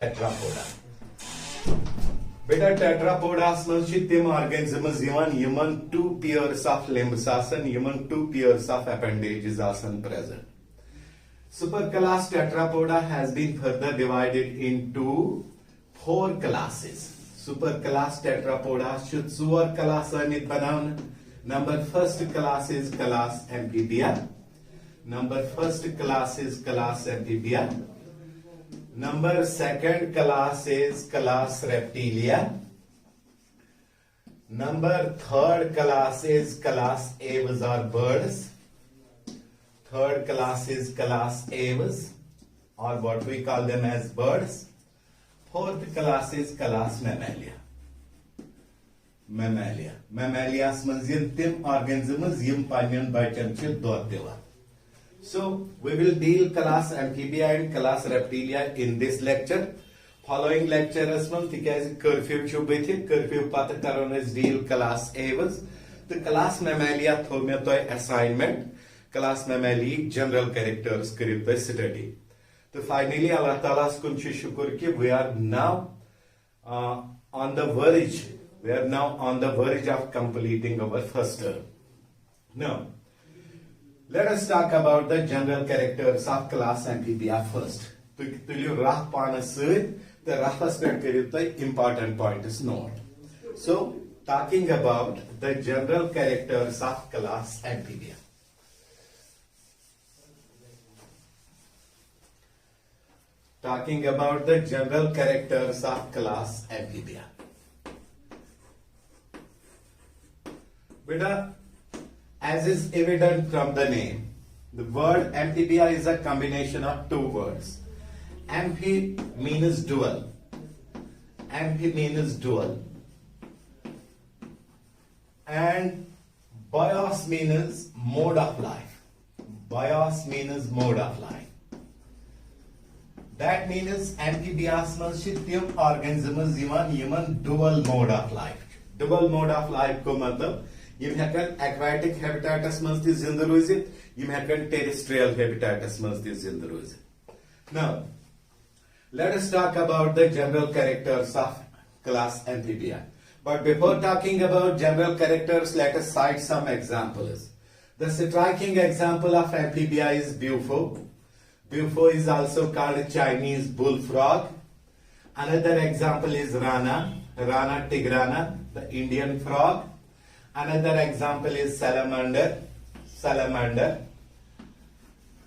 Tetrapoda. Beta tetrapodas manch tim organisms yman two pairs of limbs asan, yman two pairs of appendages asan present. Superclass tetrapoda has been further divided into four classes. Superclass tetrapoda should tzor class banaun. Number first class is class amphibia. Number first class is class amphibia. Number second class is class reptilia. Number third class is class aves or birds. Third class is class aves, or what we call them as birds. Fourth class is class mammalia. Mammalia manz tim organisms yim pannen bachan ch dod divan. So we will deal class amphibia and class reptilia in this lecture. Following lectures man tikaz curfew chu bethi curfew pat karon is deal class aves. The class mammalia tho me toy assignment class mammalia general characters karib by study. So finally Allah Ta'ala's kun shukur ki we are now on the verge. We are now on the verge of completing our first term. Now, let us talk about the general characters of class amphibia first. Tulyu rah pana sud, the rahas per the important point is note. So, talking about the general characters of class amphibia. Talking about the general characters of class amphibia. Beta, as is evident from the name, the word amphibia is a combination of two words. Amphi means dual. Amphi means dual. And bios means mode of life. Bios means mode of life. That means amphibians manshitiyam organisms human dual mode of life. Dual mode of life ko matlab yim hekan aquatic habitatus manz ti zinda roizit, yim hekan terrestrial habitatus manz ti zinda roizit. Now, let us talk about the general characters of class amphibia. But before talking about general characters, let us cite some examples. The striking example of amphibia is Bufo. Bufo is also called Chinese bullfrog. Another example is Rana, Rana tigrana, the Indian frog. Another example is salamander, salamander.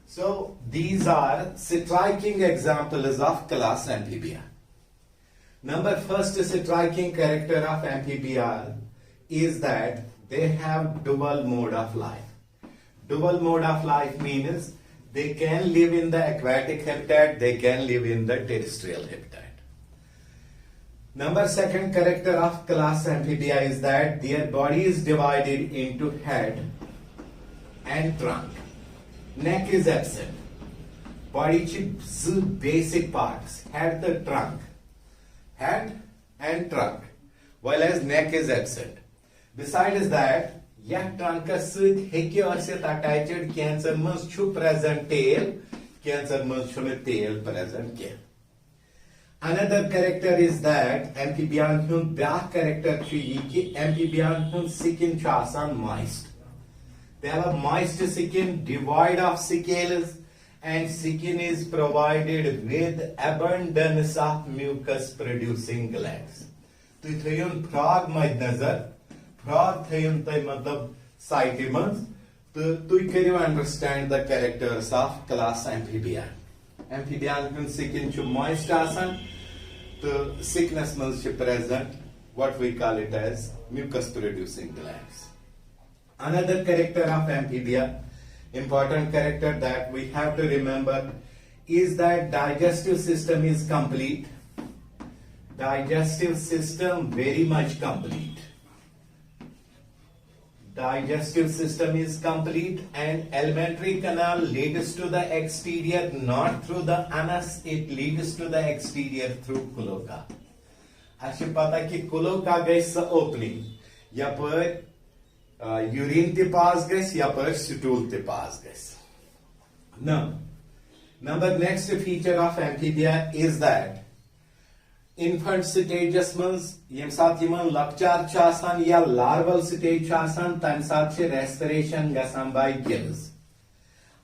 So these are striking examples of class amphibia. Number first striking character of amphibia is that they have dual mode of life. Dual mode of life means they can live in the aquatic habitat, they can live in the terrestrial habitat. Number second character of class amphibia is that their body is divided into head and trunk. Neck is absent. Body chi basic parts, head the trunk. Head and trunk, while as neck is absent. Besides that, yet trunk sud hekyo asit attached cancer must chu present tail, cancer must chu tail present care. Another character is that amphibian hun back character chu ki amphibian hun skin chasan moist. They have a moist skin devoid of scales, and skin is provided with abundance of mucus producing glands. तो थयन frog मद नजर frog थयन तय मतलब साइटिमंस तो तुई करियो understand the characters of class amphibia amphibian हन skin छु मॉइस्ट आसन तो सिकनेस मंस छु present what we call it as mucus producing glands. Another character of amphibia, important character that we have to remember, is that digestive system is complete. Digestive system very much complete. Digestive system is complete, and alimentary canal leads to the exterior not through the anus, it leads to the exterior through cloaca. Ashi pata ki cloaca guys opening. Ya par urine te pass guys, ya par stool te pass guys. Now, number next feature of amphibia is that infant stages mans yem saat yiman lakchar ch asan ya larval stage ch asan tam saat che respiration gasan by gills.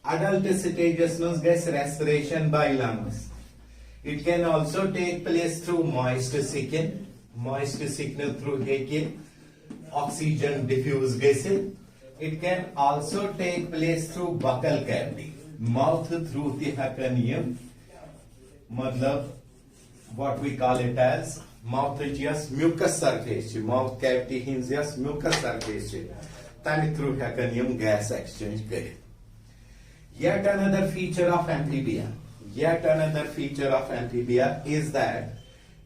Adult stages mans ges respiration by lungs. It can also take place through moist skin. Moist signal through heke oxygen diffuse gases. It can also take place through buccal cavity. Mouth through the hacanium. Matlab what we call it as mouth is mucous surface. Mouth cavity is just mucous surface. Tani through hacanium gas exchange kare. Yet another feature of amphibia. Yet another feature of amphibia is that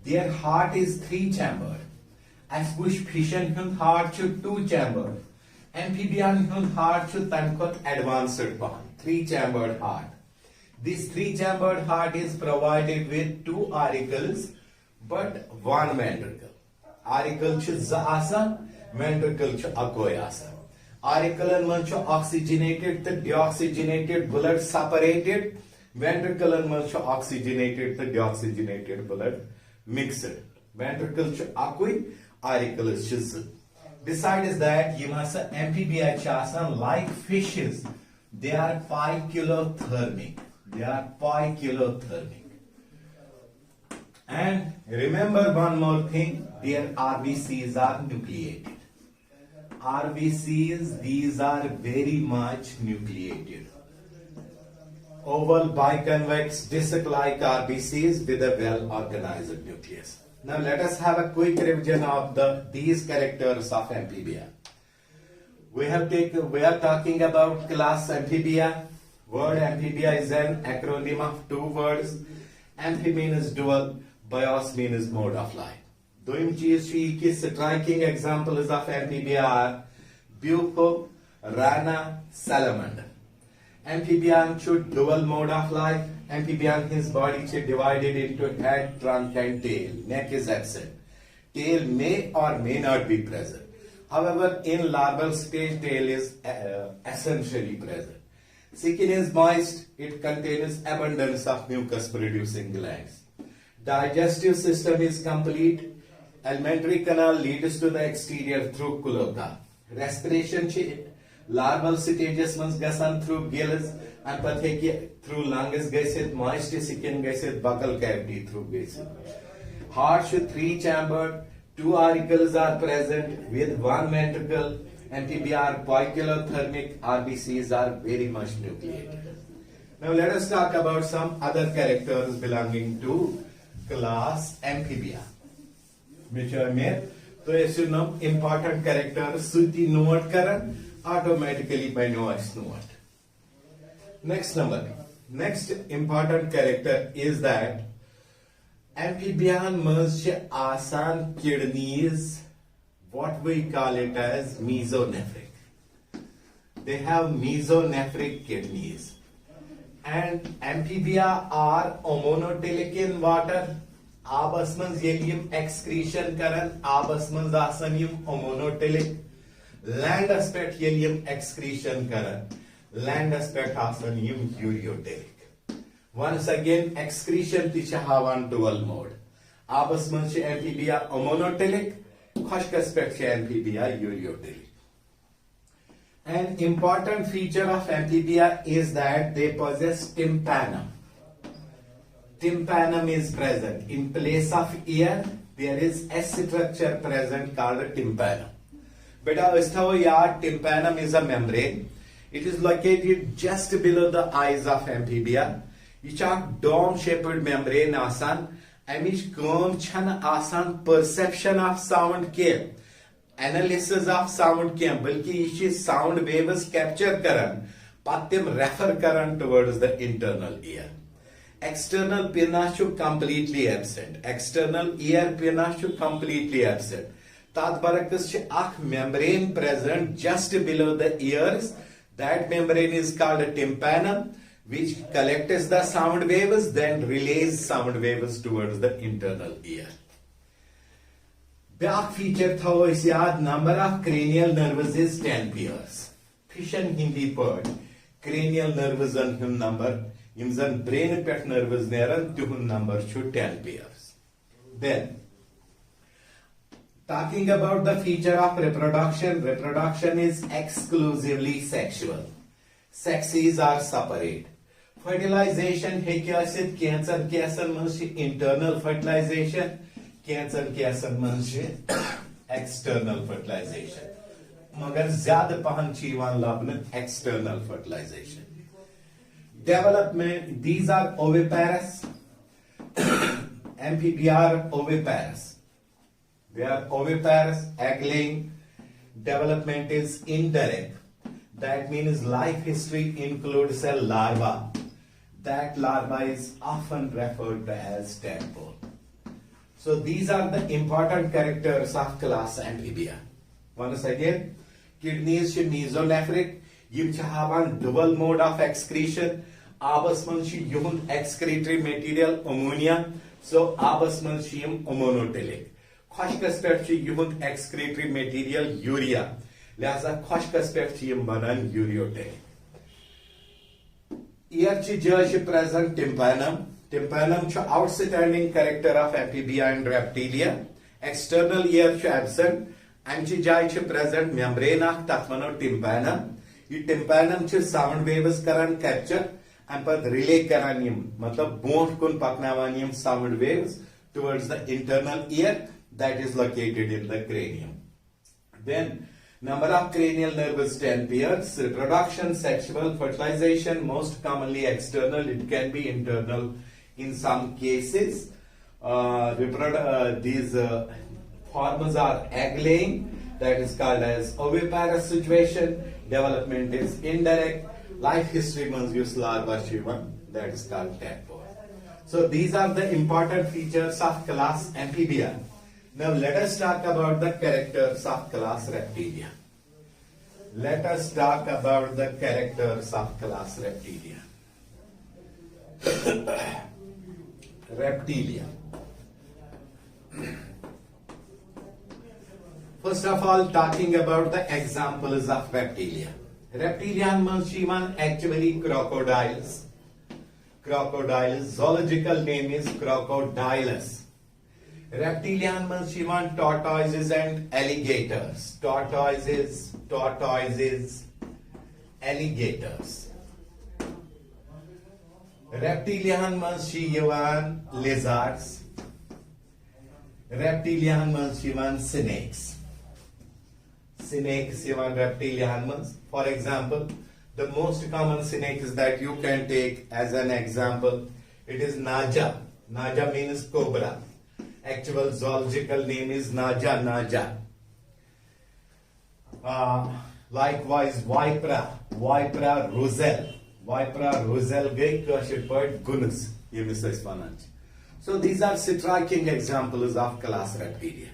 their heart is 3-chambered. As bush fishen hun heart should 2-chambered. Amphibian hun heart should tankot advanced pan. 3-chambered heart. This 3-chambered heart is provided with 2 auricles but 1 ventricle. Auricle chu asan, ventricle chu akoy asan. Auricle and man chu oxygenated, the deoxygenated blood separated. Ventricle and man chu oxygenated, the deoxygenated blood mixed. Ventricle chu akoy, auricle is chu. Besides that, yimasa amphibia chasan like fishes. They are 5 kilothermic. They are 5 kilothermic. And remember one more thing, their RBCs are nucleated. RBCs, these are very much nucleated. Oval biconvex disc-like RBCs with a well-organized nucleus. Now let us have a quick revision of these characters of amphibia. We are talking about class amphibia. Word amphibia is an acronym of 2 words. Amphi means dual, bios means mode of life. Doim cheez ki striking examples of amphibia are bufo, rana, salamander. Amphibian should dual mode of life. Amphibian, his body is divided into head, trunk and tail. Neck is absent. Tail may or may not be present. However, in larval stage, tail is essentially present. Skin is moist. It contains abundance of mucus producing glands. Digestive system is complete. Alimentary canal leads to the exterior through cloaca. Respiration larval stages mans gasan through gills and patheki through lungs gases, moist skin gases, buccal cavity through gases. Heart should 3-chambered, 2 auricles are present with 1 ventricle. Amphibia are poikilothermic, RBCs are very much nucleated. Now let us talk about some other characters belonging to class amphibia. Which are made. So as you know, important characters suti note karan automatically by noise note. Next number. Next important character is that amphibian must asan kidneys, what we call it as mesonephric. They have mesonephric kidneys. And amphibia are homonotelic in water. Abas mans yelium excretion karan, abas mans asan yum homonotelic. Land aspect yelium excretion karan. Land aspect asan yum ureotelic. Once again, excretion ticha havan dual mode. Abas mans amphibia homonotelic, khashk aspect amphibia ureotelic. An important feature of amphibia is that they possess tympanum. Tympanum is present. In place of ear, there is a structure present called a tympanum. Beta yard, tympanum is a membrane. It is located just below the eyes of amphibia. It is a dome-shaped membrane asan. Amish kom chan asan perception of sound ke. Analysis of sound ke. Balki ishi sound waves capture karan. Patim refer karan towards the internal ear. External pinna should completely absent. External ear pinna should completely absent. Tatbarakas ach membrane present just below the ears. That membrane is called a tympanum, which collects the sound waves, then relays sound waves towards the internal ear. Back feature thao is yaad, number of cranial nerves is 10 pairs. Fish and Hindi part, cranial nerves and hum number. Yimzan brain pet nerves neran tuhun number should 10 pairs. Then, talking about the feature of reproduction, reproduction is exclusively sexual. Sexes are separate. Fertilization hekiasit cancer cases manch internal fertilization, cancer cases manch external fertilization. Magar zyada pahan chi yivan labne external fertilization. Development, these are oviparous. Amphibia are oviparous. They are oviparous, egg-laying. Development is indirect. That means life history includes a larva. That larva is often referred to as tadpole. So these are the important characters of class Amphibia. Once again, kidneys are mesonephric. Yim havan dual mode of excretion. Abas man yuhun excretory material ammonia. So abas man yim ammonotelic. Khoshkas peth yuhun excretory material urea. Lihaza khoshkas peth yim banan ureotelic. Ear chi present tympanum. Tympanum is outstanding character of Amphibia and Reptilia. External ear is absent. Amchi present membrane of Tathmano tympanum. This tympanum is sound waves karan capture and पर relay करानियम मतलब boat कुन पकनावानियम sound waves towards the internal ear that is located in the cranium. Then number of cranial nerves 10 pairs. Reproduction, sexual, fertilization, most commonly external. It can be internal in some cases. These forms are egg-laying, that is called as oviparous situation. Development is indirect. Life history means use larva shivan, that is called tadpole. So these are the important features of class Amphibia. Now let us talk about the characters of class Reptilia. Let us talk about the characters of class Reptilia. Reptilia. First of all, talking about the examples of Reptilia. Reptilian means actually crocodiles. Crocodiles, zoological name is Crocodilus. Reptilian means tortoises and alligators. Tortoises, alligators. Reptilian means lizards. Reptilian means snakes. Snakes reptilian means. For example, the most common snake is that you can take as an example. It is Naja. Naja means cobra. Actual zoological name is Naja. Likewise, Vipera roselle. Vipera roselle gay kashir part gunus. So these are striking examples of class Reptilia.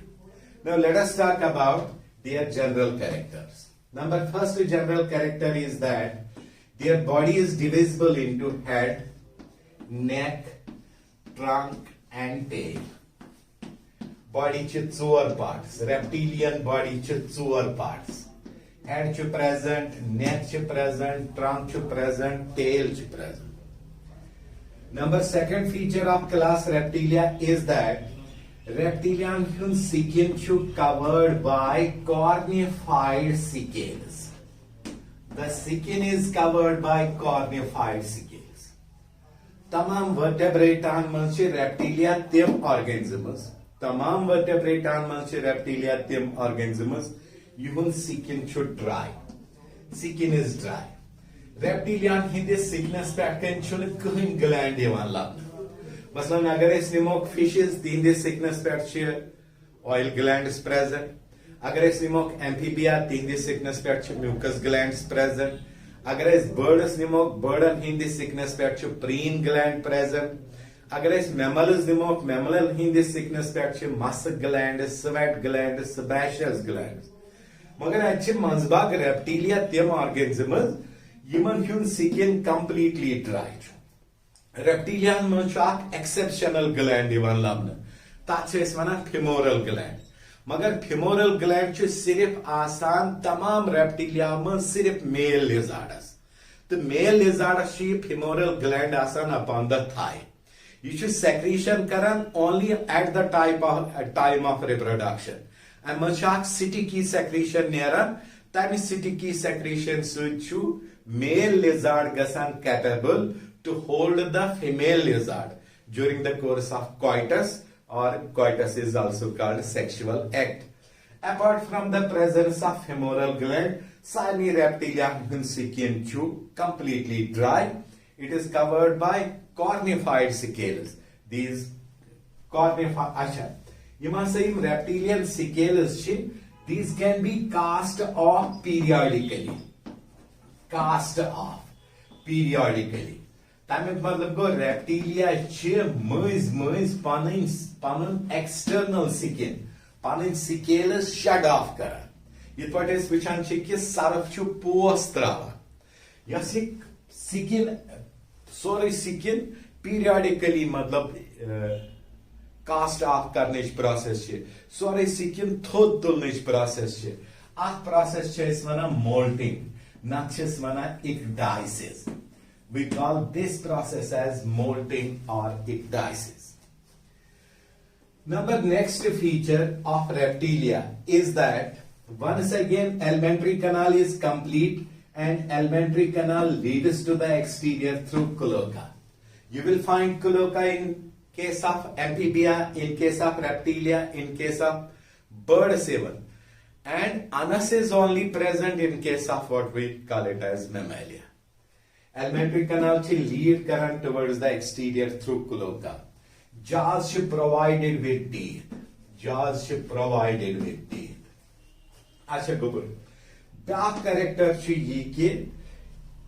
Now let us talk about their general characters. First general character is that their body is divisible into head, neck, trunk and tail. Body ch four parts. Reptilian body ch four parts. Head ch present, neck ch present, trunk ch present, tail ch present. Second feature of class Reptilia is that reptilian skin is covered by cornified scales. The skin is covered by cornified scales. Tamam vertebratan manche reptilia tim organisms. Tamam vertebratan manche reptilia tim organisms. Even skin should dry. Skin is dry. Reptilian hindi sickness pattern chun kahin gland yavan labna. Masalan agar is nimok fishes tinde sickness pattern oil gland is present. Agar is nimok amphibia tinde sickness pattern mucus gland is present. Agar is bird is nimok bird and hindi sickness pattern preen gland present. Agar is mammal is nimok mammal hindi sickness pattern musk gland is sweat gland is sebaceous gland. Magar achhe manzbag reptilia tim organisms human skin completely dry. Reptilian manch exceptional gland ivan labna. Tat se iswana femoral gland. Magar femoral gland ch sirf asan tamam reptilia man sirf male lizards. The male lizard she femoral gland asan upon the thigh. यह secretion karan only at the time of reproduction. And mach sticky secretion nearan, tami sticky secretion suchu male lizard gasan capable to hold the female lizard during the course of coitus, or coitus is also called sexual act. Apart from the presence of femoral gland, Sarni reptilia skin chu completely dry. It is covered by cornified scales. These cornified, you must say reptilian scales, these can be cast off periodically. Cast off periodically. Tamek matlab go reptilia panun external skin. Panun scales shut off kara. Yit pat is wichan ki sarf chu pos trawa. Yasik skin, sorry skin periodically matlab cast off karnish process che. Sorry skin thod tulnish process che. At process che is vana molting. Not just vana ecdysis. We call this process as molting or ecdysis. Next feature of reptilia is that once again alimentary canal is complete and alimentary canal leads to the exterior through cloaca. You will find cloaca in case of amphibia, in case of reptilia, in case of bird seven, and anus is only present in case of what we call it as mammalia. Alimentary canal will lead current towards the exterior through cloaca. Jaws should provided with teeth. Jaws should provided with teeth. Acha gubur. Back character chu ye ke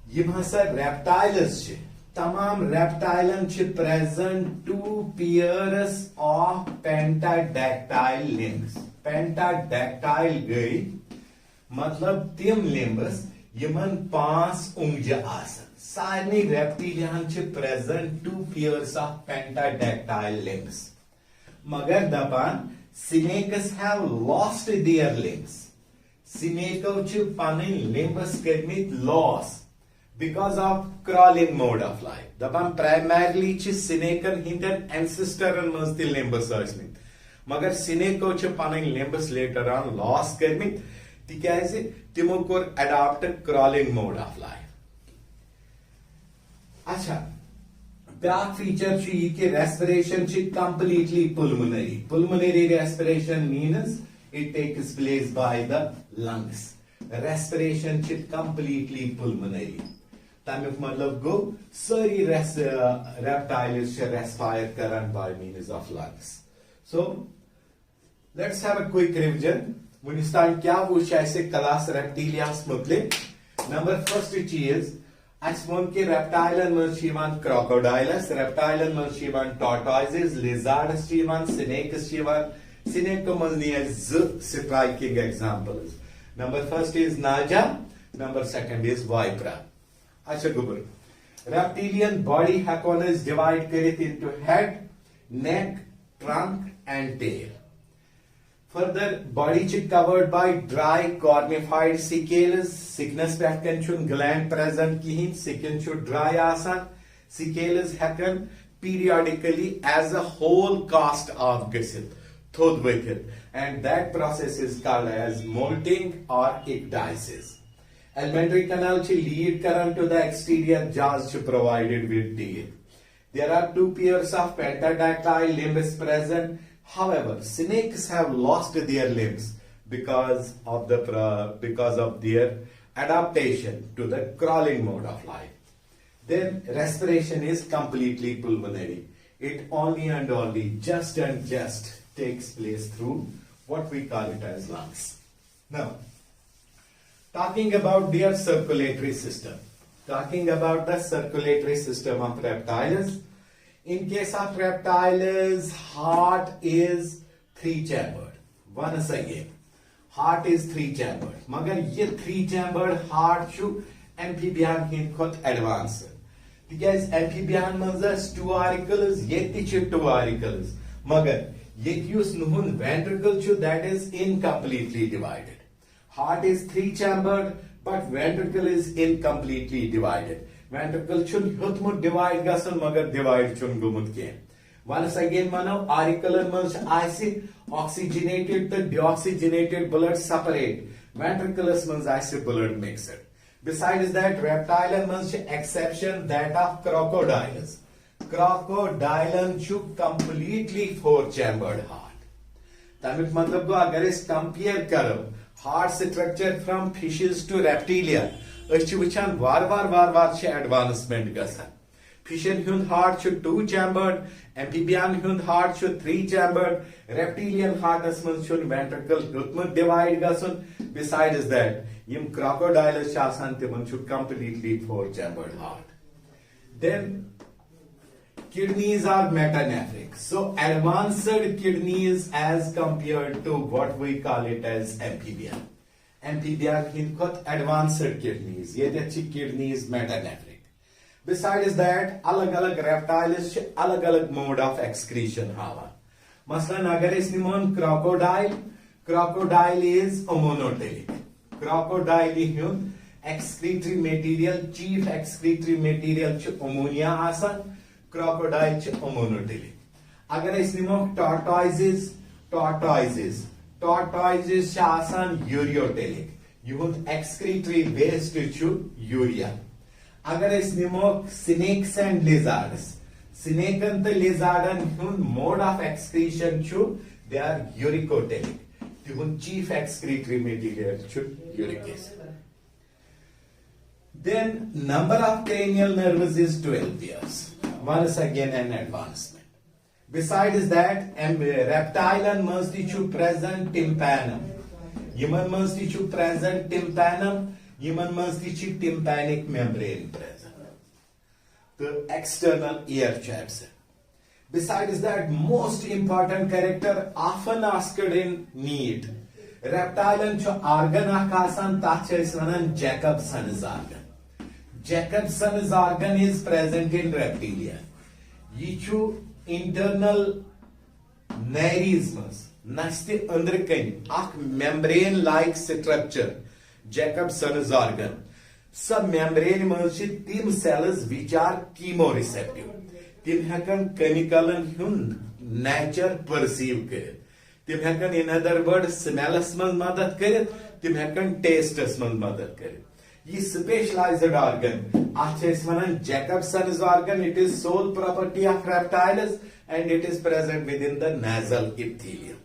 yim hasa reptiles che. Tamam reptilen che present two pairs of pentadactyl limbs. Pentadactyl gai matlab tim limbs yiman paans ungja asan. Sarni reptilian che present two pairs of pentadactyl limbs. Magar dapan snakes have lost their limbs. Snake che panin limbs kermit loss because of crawling mode of life. Dapan primarily che snake hinter ancestor and must limbs asmit. Magar snake che panin limbs later on loss kermit tikaise timo kor adopt crawling mode of life. Acha, back feature che respiration completely pulmonary. Pulmonary respiration means it takes place by the lungs. Respiration completely pulmonary. Tamif matlab go sari reptiles respire current by means of lungs. So let's have a quick revision. When you start kya wo aise class reptilia mutlik. Number first is Asmon ke reptilian manchivan crocodiles, reptilian manchivan tortoises, lizards chivan, snakes chivan, snake ko manni as striking examples. Number first is naja, number second is vipera. Acha gubur. Reptilian body hakon is divided karit into head, neck, trunk and tail. Further, body is covered by dry cornified scales. Sickness pehkan chun gland present kihin. Skin should dry asan. Scales happen periodically as a whole cast off gisit. Thod wicked. And that process is called as molting or ecdysis. Alimentary canal will lead current to the exterior jaws provided with teeth. There are two pairs of pentadactyl limbs present. However, snakes have lost their limbs because of their adaptation to the crawling mode of life. Then respiration is completely pulmonary. It only and only just takes place through what we call it as lungs. Now, talking about their circulatory system. Talking about the circulatory system of reptiles. In case of reptiles, heart is three-chambered. Once again, heart is three-chambered. Magar ye three-chambered heart chu amphibian hin khot advanced. Because amphibian manzas two auricles, yet two auricles. Magar yet use nuhun ventricle chu that is incompletely divided. Heart is three-chambered, but ventricle is incompletely divided. Ventricle chun hyotmut divide gasan magar divide chun gumut ke. Once again mano auricular manch aise oxygenated to deoxygenated blood separate. Ventriculus manch aise blood mixed. Besides that, reptile manch exception that of crocodiles. Crocodile chu completely four-chambered heart. तमिक मतलब गो अगर इस compare करो heart structure from fishes to reptilia अच्छी वुचान वार छे advancement गसन फिशन हुंद हार्ट छु टू चैम्बर्ड एम्फीबियन हुंद हार्ट छु थ्री चैम्बर्ड रेप्टिलियन हार्ट मन छु वेंट्रिकल हुतम डिवाइड गसन बिसाइड्स दैट यम क्रोकोडाइल्स आसान तिमन छु completely four chambered heart then kidneys are metanephric. So advanced kidneys as compared to what we call it as amphibian. Amphibian hinkot advanced kidneys. Ye अच्छी kidneys metanephric. Besides that, अलग-अलग reptiles चे अलग-अलग mode of excretion हावा. मसलन अगर इस निमोन crocodile is monotelic. Crocodile Hind excretory material, chief excretory material चे ammonia आसन. Crocodile ch monotelic. अगर इस निमो tortoises ch आसान ureotelic. युहुंद excretory waste ch urea. अगर इस निमो snakes and lizards. Snake and the lizard and mode of excretion ch they are uricotelic. युहुंद chief excretory material ch uric acid. Then number of cranial nerves is 12 pairs. Once again an advancement. Besides that, reptile must be present tympanum. Human must be present tympanum. Human must be tympanic membrane present. The external ear chaps. Besides that, most important character often asked in need. Reptile organ akasan tacheswanan Jacobson's organ. Jacobson's organ is present in reptilia. Yichu internal narismus. Nasti underkani. Ak membrane-like structure. Jacobson's organ. Sub membrane manchi tim cells which are chemoreceptive. Tim hekan chemical and nature perceive karit. Tim hekan in other words smells man madat karit. Tim hekan tastes man madat karit. ये specialized organ Jacobson's organ. It is sole property of reptiles and it is present within the nasal epithelium.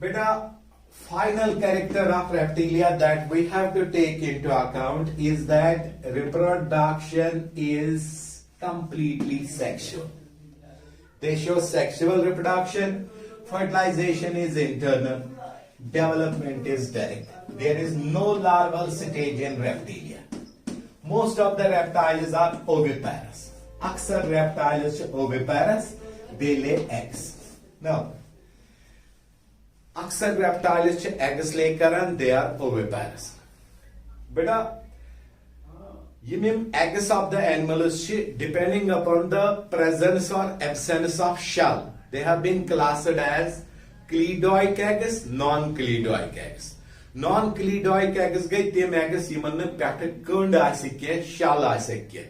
Beta, final character of reptilia that we have to take into account is that reproduction is completely sexual. They show sexual reproduction, fertilization is internal, development is direct. There is no larval stage in reptilia. Most of the reptiles are oviparous. Aksar reptiles are oviparous. They lay eggs. Now, aksar reptiles eggs lay karan. They are oviparous. Beta, yimim eggs of the animals depending upon the presence or absence of shell. They have been classed as cleidoic eggs, non-cleidoic eggs. Non-cleidoic eggs गई तेम eggs Yemen में petty कंड आसे के shell आसे के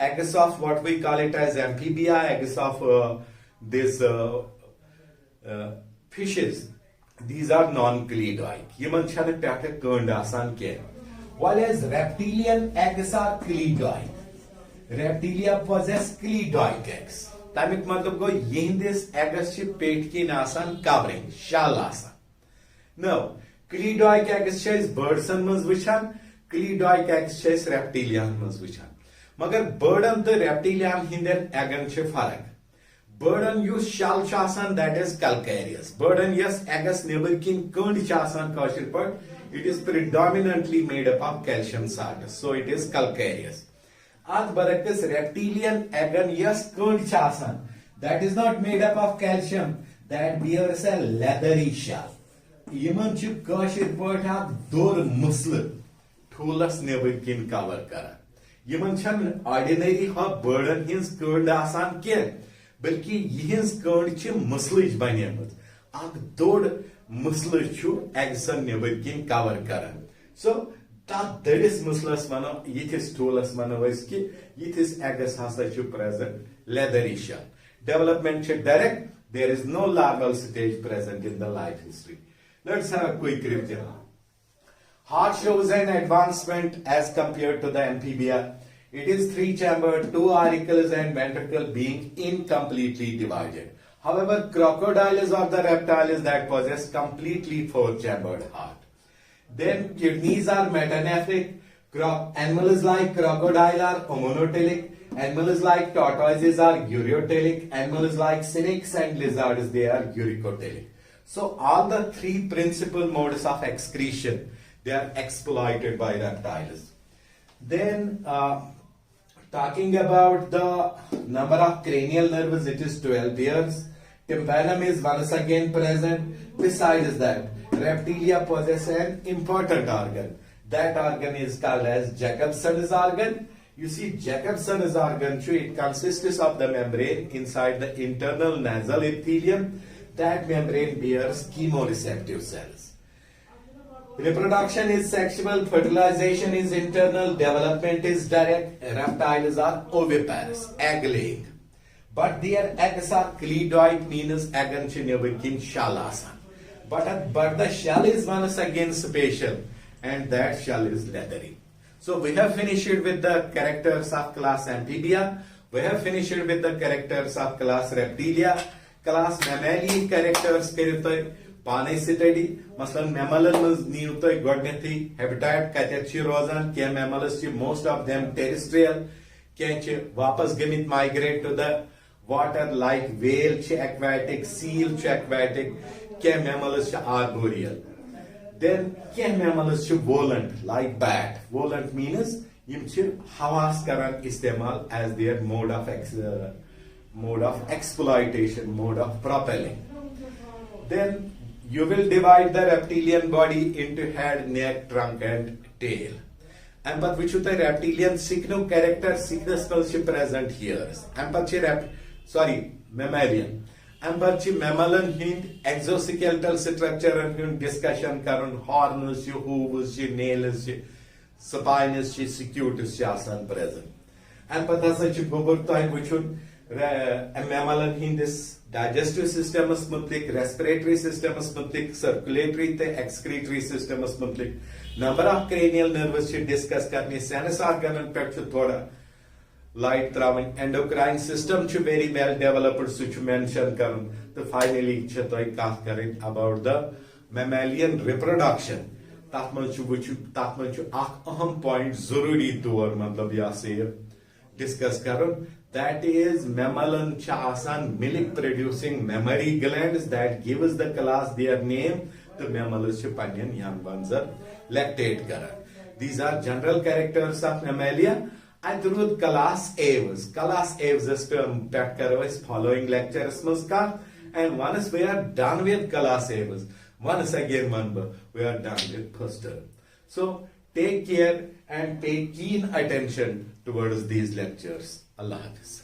eggs of what we call it as amphibia, eggs of this fishes, these are non-cleidoic. Yemen छाने petty कंड आसान के. While as reptilian eggs are cleidoic. Reptilia possess cleidoic eggs. तमिक मतलब गो यहिंदिस eggs ची पेट की नासान covering shell आसान. Now, cleidoic eggs chase birds and mans vichan, cleidoic eggs chase reptilian mans vichan. Magar bird and the reptilian hinden eggan che farak. Bird and use shell chasan that is calcareous. Bird and yes eggs never kin kund chasan kashir part. It is predominantly made up of calcium salt. So it is calcareous. Ad barakas reptilian eggan yes kund chasan. That is not made up of calcium. That bears a leathery shell. Yemen च काशिर पट दोर muscle ठूलस neighbour किन cover कर Yemen छन ordinary हा burden hints कंड आसान के बल्कि यहिंस कंड च मसलज बनेमत अक दोड़ मसल छु एग्सन नेबर किन कवर कर सो That didis muslas mano, yitis toolas mano ki, yitis eggs hasa chu present, leathery shell. Development should direct, there is no larval stage present in the life history. Let's have a quick review. Heart shows an advancement as compared to the amphibia. It is three-chambered, two auricles and ventricle being incompletely divided. However, crocodiles or the reptiles that possess completely four-chambered heart. Then kidneys are metanephric. Animals like crocodile are monotelic. Animals like tortoises are ureotelic. Animals like snakes and lizards, they are uricotelic. So all the three principal modes of excretion, they are exploited by reptiles. Then talking about the number of cranial nerves, it is 12 pairs. Tympanum is once again present. Besides that, reptilia possess an important organ. That organ is called as Jacobson's organ. You see, Jacobson's organ, it consists of the membrane inside the internal nasal epithelium. That membrane bears chemoreceptive cells. Reproduction is sexual, fertilization is internal, development is direct. Reptiles are oviparous, egg-laying. But their eggs are cleidoid, means egg kin shalasan. But the shell is once again spatial, and that shell is leathery. So we have finished with the characters of class Amphibia. We have finished with the characters of class Reptilia. Class Mammalian characters keritai pane study. Maslan mammalan mans niutai godnethi habitat katechi rozan ke mammals chi most of them terrestrial ke vapas gamit migrate to the water like whale chi aquatic, seal chi aquatic, ke mammals chi arboreal. Then ke mammals chi volant like bat. Volant means yim chi hawas karan istemal as their mode of exploitation, mode of propelling. Then you will divide the reptilian body into head, neck, trunk and tail. And but which the reptilian signal character sickness present here. And but mammalian. And but mammalian hint exoskeletal structure and discussion current horns, hooves, nails, spines, cutis present. And but as such which would a mammalian hint is digestive system is mutlik, respiratory system is mutlik, circulatory te excretory system is mutlik. Number of cranial nerves should discuss karni, sinus organ and pet thoda light throwing, endocrine system should very well developed such mention karan. The finally chatoi kath karin about the mammalian reproduction. Tatmanchu ak aham point zaruri tour matlab ya se discuss karan. That is mammalian chasan milk producing mammary glands that gives the class their name. The mammals panyan young ones are lactate karan. These are general characters of mammalia. And through class Aves. Class Aves is following lectures muska. And once we are done with class Aves, once again we are done with first term. So take care and pay keen attention towards these lectures. Allah Hafiz.